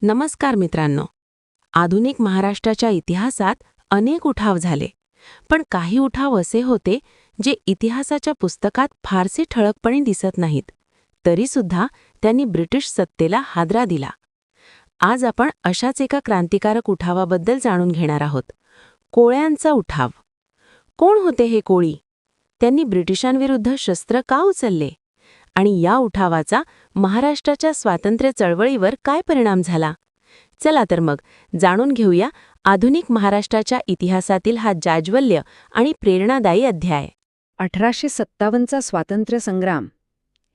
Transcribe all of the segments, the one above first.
नमस्कार मित्रांनो. आधुनिक महाराष्ट्राच्या इतिहासात अनेक उठाव झाले, पण काही उठाव असे होते जे इतिहासाच्या पुस्तकात फारसे ठळकपणे दिसत नाहीत. तरीसुद्धा त्यांनी ब्रिटिश सत्तेला हादरा दिला. आज आपण अशाच एका क्रांतिकारक उठावाबद्दल जाणून घेणार आहोत. कोळ्यांचा उठाव. कोण होते हे कोळी? त्यांनी ब्रिटिशांविरुद्ध शस्त्र का उचलले? आणि या उठावाचा महाराष्ट्राच्या स्वातंत्र्य चळवळीवर काय परिणाम झाला? चला तर मग जाणून घेऊया आधुनिक महाराष्ट्राच्या इतिहासातील हा जाज्वल्य आणि प्रेरणादायी अध्याय. 1857चा स्वातंत्र्य संग्राम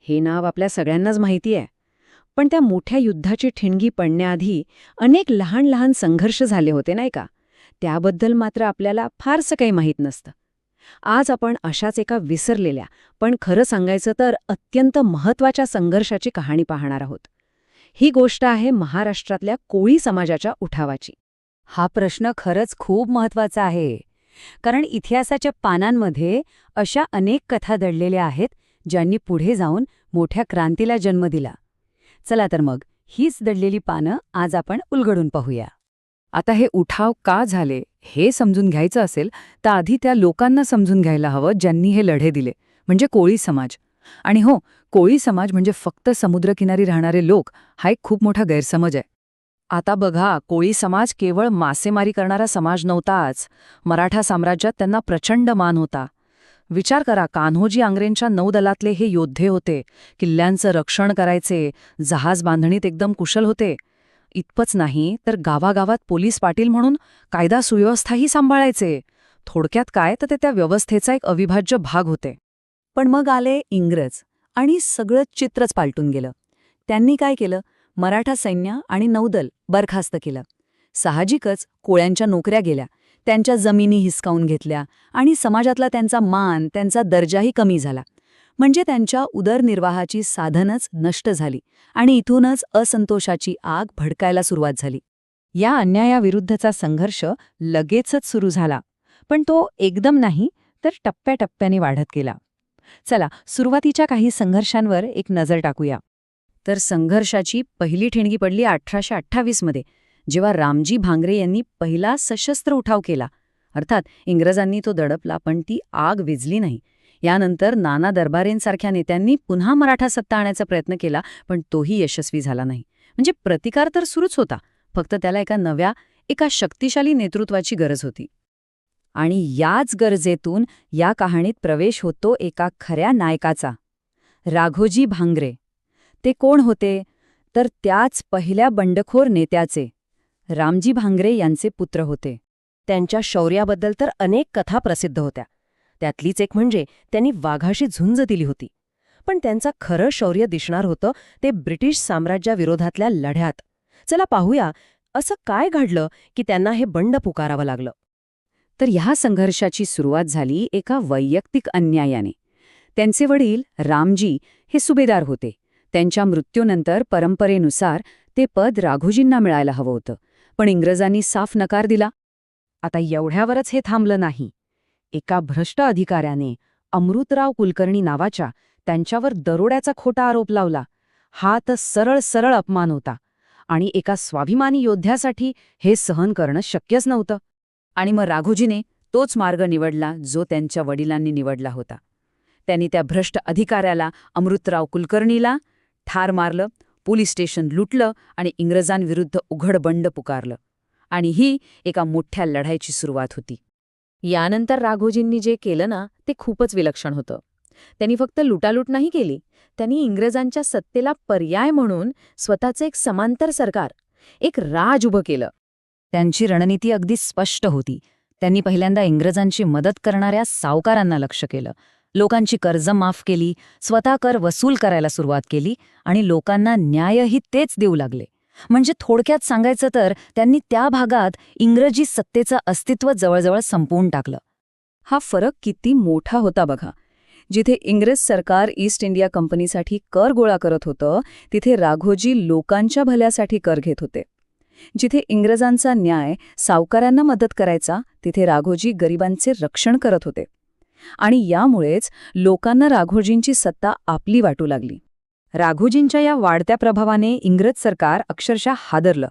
हे नाव आपल्या सगळ्यांनाच माहिती आहे. पण त्या मोठ्या युद्धाची ठिणगी पडण्याआधी अनेक लहान लहान संघर्ष झाले होते नाही का? त्याबद्दल मात्र आपल्याला फारसं काही माहीत नसतं. आज आपण अशाच एका विसरलेल्या पण खरं सांगायचं तर अत्यंत महत्त्वाच्या संघर्षाची कहाणी पाहणार आहोत. ही गोष्ट आहे महाराष्ट्रातल्या कोळी समाजाच्या उठावाची. हा प्रश्न खरंच खूप महत्त्वाचा आहे, कारण इतिहासाच्या पानांमध्ये अशा अनेक कथा दडलेल्या आहेत ज्यांनी पुढे जाऊन मोठ्या क्रांतीला जन्म दिला. चला तर मग हीच दडलेली पानं आज आपण उलगडून पाहूया. आता हे उठाव का झाले हे समजून घ्यायचं असेल तर आधी त्या लोकांना समजून घ्यायला हवं ज्यांनी हे लढे दिले, म्हणजे कोळी समाज. आणि हो, कोळी समाज म्हणजे फक्त समुद्रकिनारी राहणारे लोक हा एक खूप मोठा गैरसमज आहे. आता बघा, कोळी समाज केवळ मासेमारी करणारा समाज नव्हताच. मराठा साम्राज्यात त्यांना प्रचंड मान होता. विचार करा, कान्होजी आंग्रेंच्या नौदलातले हे योद्धे होते. किल्ल्यांचं रक्षण करायचे, जहाज बांधणीत एकदम कुशल होते. इतपंच नाही तर गावागावात पोलीस पाटील म्हणून कायदा सुव्यवस्थाही सांभाळायचे. थोडक्यात काय तर ते त्या व्यवस्थेचा एक अविभाज्य भाग होते. पण मग आले इंग्रज आणि सगळं चित्रच पालटून गेलं. त्यांनी काय केलं? मराठा सैन्य आणि नौदल बरखास्त केलं. साहजिकच कोळ्यांच्या नोकऱ्या गेल्या, त्यांच्या जमिनी हिसकावून घेतल्या आणि समाजातला त्यांचा मान, त्यांचा दर्जाही कमी झाला. म्हणजे त्यांच्या उदरनिर्वाहाची साधनच नष्ट झाली आणि इथूनच असंतोषाची आग भडकायला सुरुवात झाली. या अन्यायाविरुद्धचा संघर्ष लगेचच सुरू झाला, पण तो एकदम नाही तर टप्प्याटप्प्याने वाढत गेला. चला, सुरुवातीच्या काही संघर्षांवर एक नजर टाकूया. तर संघर्षाची पहिली ठिणगी पडली 1828मध्ये, जेव्हा रामजी भांगरे यांनी पहिला सशस्त्र उठाव केला. अर्थात इंग्रजांनी तो दडपला, पण ती आग विझली नाही. यानंतर नाना दरबारेंसारख्या नेत्यांनी पुन्हा मराठा सत्ता आणायचा प्रयत्न केला, पण तोही यशस्वी झाला नाही. म्हणजे प्रतिकार तर सुरूच होता, फक्त त्याला एका शक्तिशाली नेतृत्वाची गरज होती. आणि याच गरजेतून या कहाणीत प्रवेश होतो एका खऱ्या नायकाचा, राघोजी भांगरे. ते कोण होते? तर त्याच पहिल्या बंडखोर नेत्याचे, रामजी भांगरे यांचे पुत्र होते. त्यांच्या शौर्याबद्दल तर अनेक कथा प्रसिद्ध होत्या. त्यातलीच एक म्हणजे त्यांनी वाघाशी झुंज दिली होती. पण त्यांचं खरं शौर्य दिसणार होतं ते ब्रिटिश साम्राज्याविरोधातल्या लढ्यात. चला पाहूया, असं काय घडलं की त्यांना हे बंड पुकारावं लागलं. तर ह्या संघर्षाची सुरुवात झाली एका वैयक्तिक अन्यायाने. त्यांचे वडील रामजी हे सुभेदार होते. त्यांच्या मृत्यूनंतर परंपरेनुसार ते पद राघोजींना मिळायला हवं होतं, पण इंग्रजांनी साफ नकार दिला. आता एवढ्यावरच हे थांबलं नाही. एका भ्रष्ट अधिकाऱ्याने, अमृतराव कुलकर्णी नावाच्या, त्यांच्यावर दरोड्याचा खोटा आरोप लावला. हा तर सरळ सरळ अपमान होता आणि एका स्वाभिमानी योद्ध्यासाठी हे सहन करणं शक्यच नव्हतं. आणि मग राघोजीने तोच मार्ग निवडला जो त्यांच्या वडिलांनी निवडला होता. त्यांनी त्या भ्रष्ट अधिकाऱ्याला, अमृतराव कुलकर्णीला, ठार मारलं, पोलीस स्टेशन लुटलं आणि इंग्रजांविरुद्ध उघड बंड पुकारलं. आणि ही एका मोठ्या लढाईची सुरुवात होती. यानंतर राघोजींनी जे केलं ना ते खूपच विलक्षण होतं. त्यांनी फक्त लुटालूट नाही केली, त्यांनी इंग्रजांच्या सत्तेला पर्याय म्हणून स्वतःचं एक समांतर सरकार, एक राज उभं केलं. त्यांची रणनीती अगदी स्पष्ट होती. त्यांनी पहिल्यांदा इंग्रजांची मदत करणाऱ्या सावकारांना लक्ष केलं, लोकांची कर्ज माफ केली, स्वतः कर वसूल करायला सुरुवात केली आणि लोकांना न्यायही तेच देऊ लागले. म्हणजे थोडक्यात सांगायचं तर त्यांनी त्या भागात इंग्रजी सत्तेचं अस्तित्व जवळजवळ संपवून टाकलं. हा फरक किती मोठा होता बघा. जिथे इंग्रज सरकार ईस्ट इंडिया कंपनीसाठी कर गोळा करत होतं, तिथे राघोजी लोकांच्या भल्यासाठी कर घेत होते. जिथे इंग्रजांचा न्याय सावकारांना मदत करायचा, तिथे राघोजी गरिबांचे रक्षण करत होते. आणि यामुळेच लोकांना राघोजींची सत्ता आपली वाटू लागली. राघोजींच्या या वाढत्या प्रभावाने इंग्रज सरकार अक्षरशः हादरलं.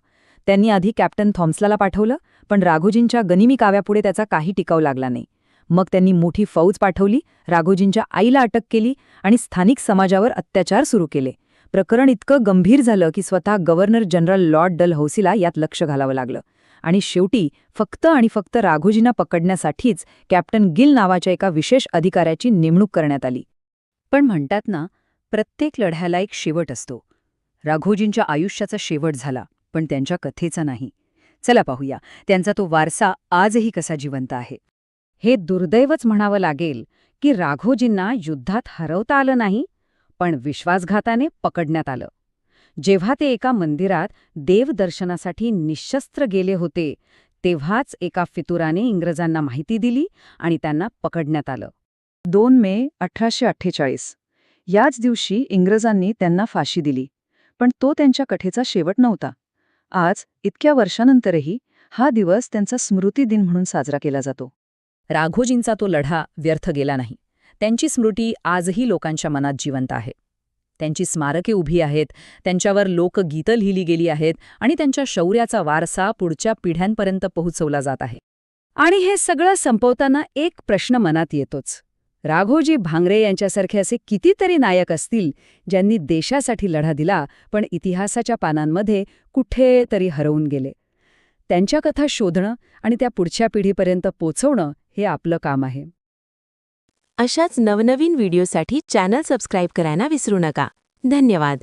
त्यांनी आधी कॅप्टन थॉम्सला पाठवलं, पण राघोजींच्या गनिमी काव्यापुढे त्याचा काही टिकाव लागला नाही. मग त्यांनी मोठी फौज पाठवली, राघोजींच्या आईला अटक केली आणि स्थानिक समाजावर अत्याचार सुरू केले. प्रकरण इतकं गंभीर झालं की स्वतः गव्हर्नर जनरल लॉर्ड डलहौसीला यात लक्ष घालावं लागलं. आणि शेवटी फक्त आणि फक्त राघोजींना पकडण्यासाठीच कॅप्टन गिल नावाच्या एका विशेष अधिकाऱ्याची नेमणूक करण्यात आली. पण म्हणतात ना, प्रत्येक लढ्याला एक शेवट असतो. राघोजींच्या आयुष्याचा शेवट झाला, पण त्यांच्या कथेचा नाही. चला पाहूया त्यांचा तो वारसा आजही कसा जिवंत आहे. हे दुर्दैवच म्हणावं लागेल की राघोजींना युद्धात हरवता आलं नाही, पण विश्वासघाताने पकडण्यात आलं. जेव्हा ते एका मंदिरात देवदर्शनासाठी निशस्त्र गेले होते, तेव्हाच एका फितुराने इंग्रजांना माहिती दिली आणि त्यांना पकडण्यात आलं. 2 मे 1848 याच दिवशी इंग्रजांनी त्यांना फाशी दिली. पण तो त्यांच्या कथेचा शेवट नव्हता. आज इतक्या वर्षानंतरही हा दिवस त्यांचा स्मृती दिन म्हणून साजरा केला जातो. राघोजींचा तो लढा व्यर्थ गेला नाही. त्यांची स्मृती आजही लोकांच्या मनात जिवंत आहे. त्यांची स्मारके उभी आहेत, त्यांच्यावर लोकगीतं लिहिली गेली आहेत आणि त्यांच्या शौर्याचा वारसा पुढच्या पिढ्यांपर्यंत पोहोचवला जात आहे. आणि हे सगळं संपवताना एक प्रश्न मनात येतोच. राघोजी भांगरे यांच्यासारखे असे कितीतरी नायक असतील ज्यांनी देशासाठी लढा दिला, पण इतिहासाच्या पानांमध्ये कुठेतरी हरवून गेले. त्यांच्या कथा शोधणं आणि त्या पुढच्या पिढीपर्यंत पोचवणं हे आपलं काम आहे. अशाच नवनवीन व्हिडिओसाठी चॅनल सबस्क्राईब करायला विसरू नका. धन्यवाद.